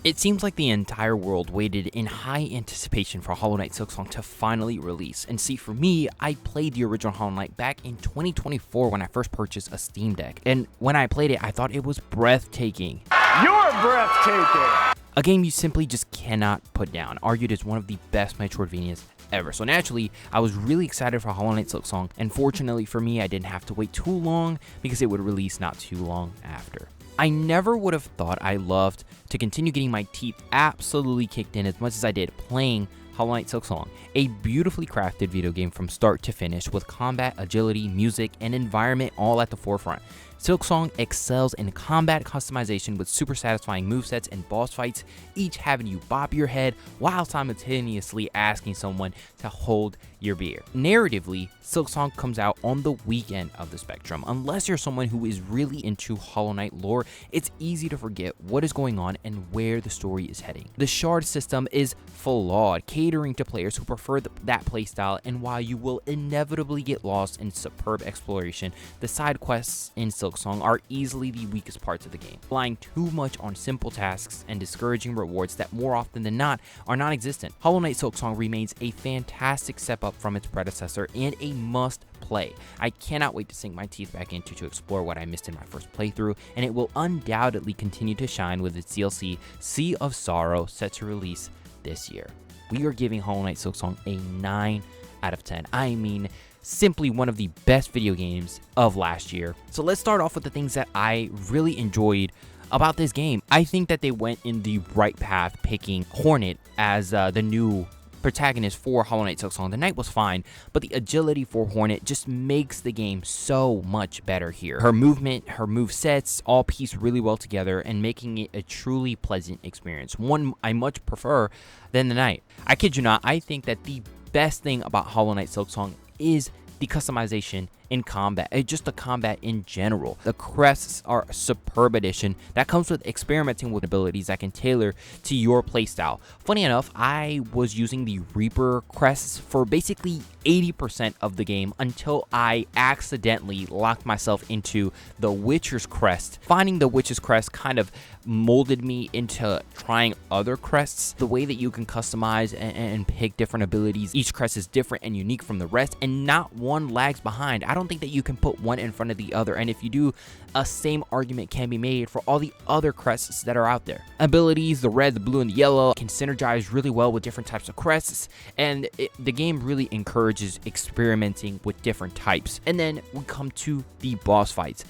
It seems like the entire world waited in high anticipation for Hollow Knight Silksong to finally release. And see, for me, I played the original Hollow Knight back in 2024 when I first purchased a Steam Deck. And when I played it, I thought it was breathtaking. You're breathtaking! A game you simply just cannot put down, argued as one of the best Metroidvanias ever. So naturally, I was really excited for Hollow Knight Silksong, and fortunately for me, I didn't have to wait too long because it would release not too long after. I never would have thought I loved to continue getting my teeth absolutely kicked in as much as I did playing Hollow Knight Silksong, a beautifully crafted video game from start to finish with combat, agility, music, and environment all at the forefront. Silksong excels in combat customization with super satisfying movesets and boss fights, each having you bob your head while simultaneously asking someone to hold your beer. Narratively, Silksong comes out on the weekend of the spectrum. Unless you're someone who is really into Hollow Knight lore, it's easy to forget what is going on and where the story is heading. The shard system is flawed, catering to players who prefer that playstyle, and while you will inevitably get lost in superb exploration, the side quests in Silksong are easily the weakest parts of the game, relying too much on simple tasks and discouraging rewards that more often than not are non-existent. Hollow Knight Silksong remains a fantastic step up from its predecessor and a must play. I cannot wait to sink my teeth back into to explore what I missed in my first playthrough, and it will undoubtedly continue to shine with its DLC Sea of Sorrow set to release this year. We are giving Hollow Knight Silksong a 9 out of 10. I mean, simply one of the best video games of last year. So let's start off with the things that I really enjoyed about this game. I think that they went in the right path picking Hornet as the new protagonist for Hollow Knight Silksong. The knight was fine, but the agility for Hornet just makes the game so much better here. Her movement, her move sets, all piece really well together and making it a truly pleasant experience. One I much prefer than the knight. I kid you not, I think that the best thing about Hollow Knight Silksong is the customization in combat, just the combat in general. The crests are a superb addition that comes with experimenting with abilities that can tailor to your playstyle. Funny enough, I was using the Reaper crests for basically 80% of the game until I accidentally locked myself into the Witcher's crest. Finding the Witcher's crest kind of molded me into trying other crests. The way that you can customize and pick different abilities, each crest is different and unique from the rest, and not one lags behind. I don't think that you can put one in front of the other, and if you do, a same argument can be made for all the other crests that are out there. Abilities, the red, the blue, and the yellow can synergize really well with different types of crests, and the game really encourages experimenting with different types. And then we come to the boss fights.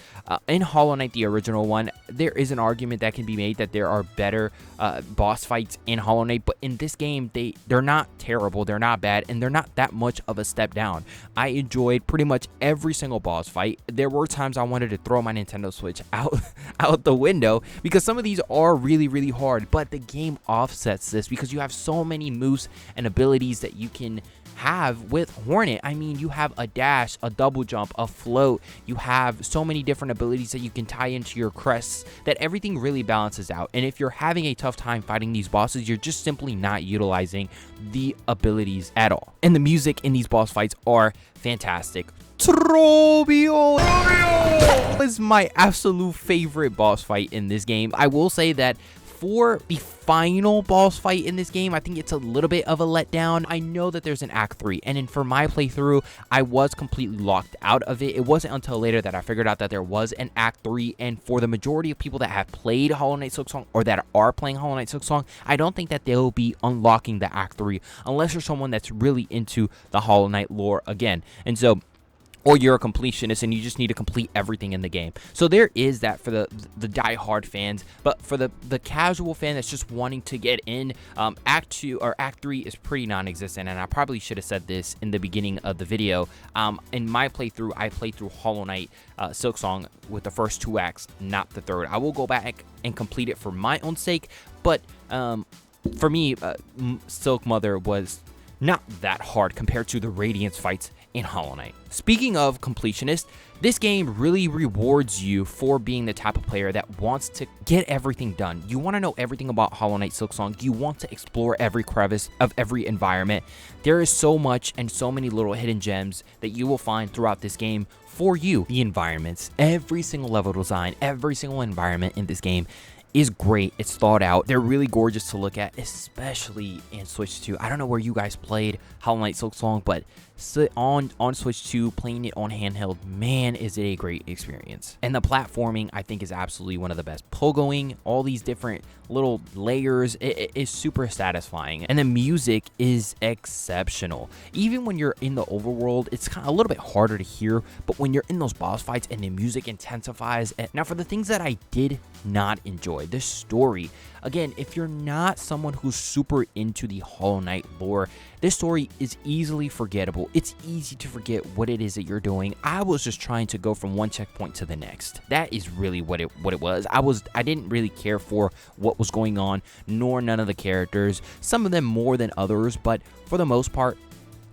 In Hollow Knight, the original one, there is an argument that can be made that there are better boss fights in Hollow Knight, but in this game, they're not terrible, they're not bad, and they're not that much of a step down. I enjoyed pretty much every single boss fight. There were times I wanted to throw my Nintendo Switch out the window because some of these are really hard, but the game offsets this because you have so many moves and abilities that you can have with Hornet. I mean, you have a dash, a double jump, a float. You have so many different abilities that you can tie into your crests that everything really balances out. And if you're having a tough time fighting these bosses, you're just simply not utilizing the abilities at all. And the music in these boss fights are fantastic. Trobio is my absolute favorite boss fight in this game. I will say that for the final boss fight in this game, I think it's a little bit of a letdown. I know that there's an Act 3, and for my playthrough, I was completely locked out of it. It wasn't until later that I figured out that there was an Act 3, and for the majority of people that have played Hollow Knight Silksong or that are playing Hollow Knight Silksong, I don't think that they'll be unlocking the Act 3 unless you're someone that's really into the Hollow Knight lore again. And so, or you're a completionist and you just need to complete everything in the game. So there is that for the die-hard fans, but for the casual fan that's just wanting to get in, Act 2 or Act 3 is pretty non-existent, and I probably should have said this in the beginning of the video. In my playthrough, I played through Hollow Knight Silksong with the first 2 acts, not the third. I will go back and complete it for my own sake, but for me, Silk Mother was not that hard compared to the Radiance fights in Hollow Knight. Speaking of completionist, this game really rewards you for being the type of player that wants to get everything done. You want to know everything about Hollow Knight Silksong. You want to explore every crevice of every environment. There is so much and so many little hidden gems that you will find throughout this game for you. The environments, every single level design, every single environment in this game is great. It's thought out. They're really gorgeous to look at, especially in Switch 2. I don't know where you guys played Hollow Knight Silksong, but on Switch 2, playing it on handheld, man, is it a great experience. And the platforming, I think, is absolutely one of the best. Pogoing, all these different little layers, it is super satisfying. And the music is exceptional. Even when you're in the overworld, it's kind of a little bit harder to hear, but when you're in those boss fights and the music intensifies. Now, for the things that I did not enjoy, the story, again, if you're not someone who's super into the Hollow Knight lore, this story is easily forgettable. It's easy to forget what it is that you're doing. I was just trying to go from one checkpoint to the next. That is really what it was. I didn't really care for what was going on, nor none of the characters. Some of them more than others, but for the most part,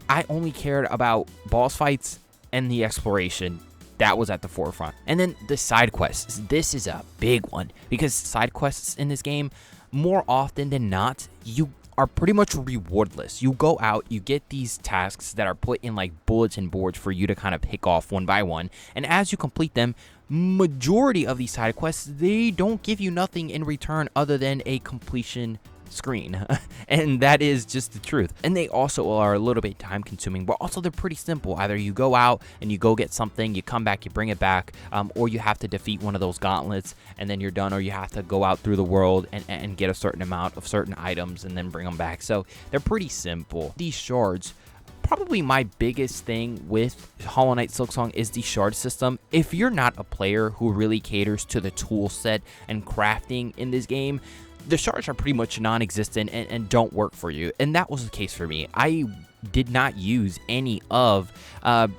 I only cared about boss fights and the exploration. That was at the forefront. And then the side quests. This is a big one because side quests in this game, more often than not, you are pretty much rewardless. You go out, you get these tasks that are put in like bulletin boards for you to kind of pick off one by one. And as you complete them, majority of these side quests, they don't give you nothing in return other than a completion screen. And that is just the truth. And they also are a little bit time consuming, but also they're pretty simple. Either you go out and you go get something, you come back, you bring it back, or you have to defeat one of those gauntlets and then you're done, or you have to go out through the world and get a certain amount of certain items and then bring them back. So they're pretty simple. These shards, probably my biggest thing with Hollow Knight Silksong is the shard system. If you're not a player who really caters to the tool set and crafting in this game, the shards are pretty much non-existent and don't work for you. And that was the case for me. I did not use any of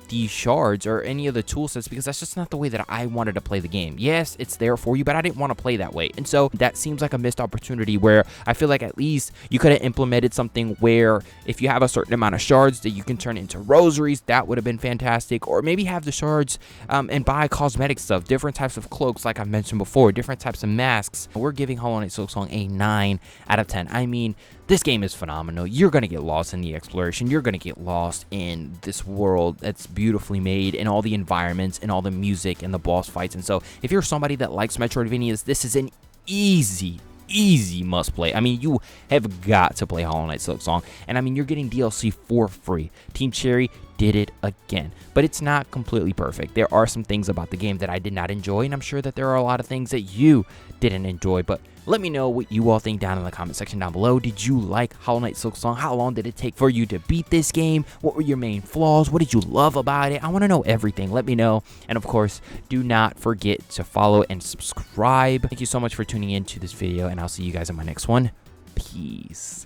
these shards or any of the tool sets because that's just not the way that I wanted to play the game. Yes, it's there for you, but I didn't want to play that way. And so that seems like a missed opportunity where I feel like at least you could have implemented something where if you have a certain amount of shards that you can turn into rosaries, that would have been fantastic. Or maybe have the shards and buy cosmetic stuff, different types of cloaks like I mentioned before, different types of masks. We're giving Hollow Knight Silksong a 9 out of 10. I mean, this game is phenomenal. You're going to get lost in the exploration. You're going to get lost in this world that's beautifully made, and all the environments and all the music and the boss fights. And so if you're somebody that likes Metroidvanias, this is an easy must play. I mean, you have got to play Hollow Knight Silksong. And I mean, you're getting DLC for free. Team Cherry did it again, but it's not completely perfect. There are some things about the game that I did not enjoy, and I'm sure that there are a lot of things that you didn't enjoy, but let me know what you all think down in the comment section down below. Did you like Hollow Knight Silksong? How long did it take for you to beat this game? What were your main flaws? What did you love about it? I want to know everything. Let me know. And of course, do not forget to follow and subscribe. Thank you so much for tuning in to this video, and I'll see you guys in my next one. Peace.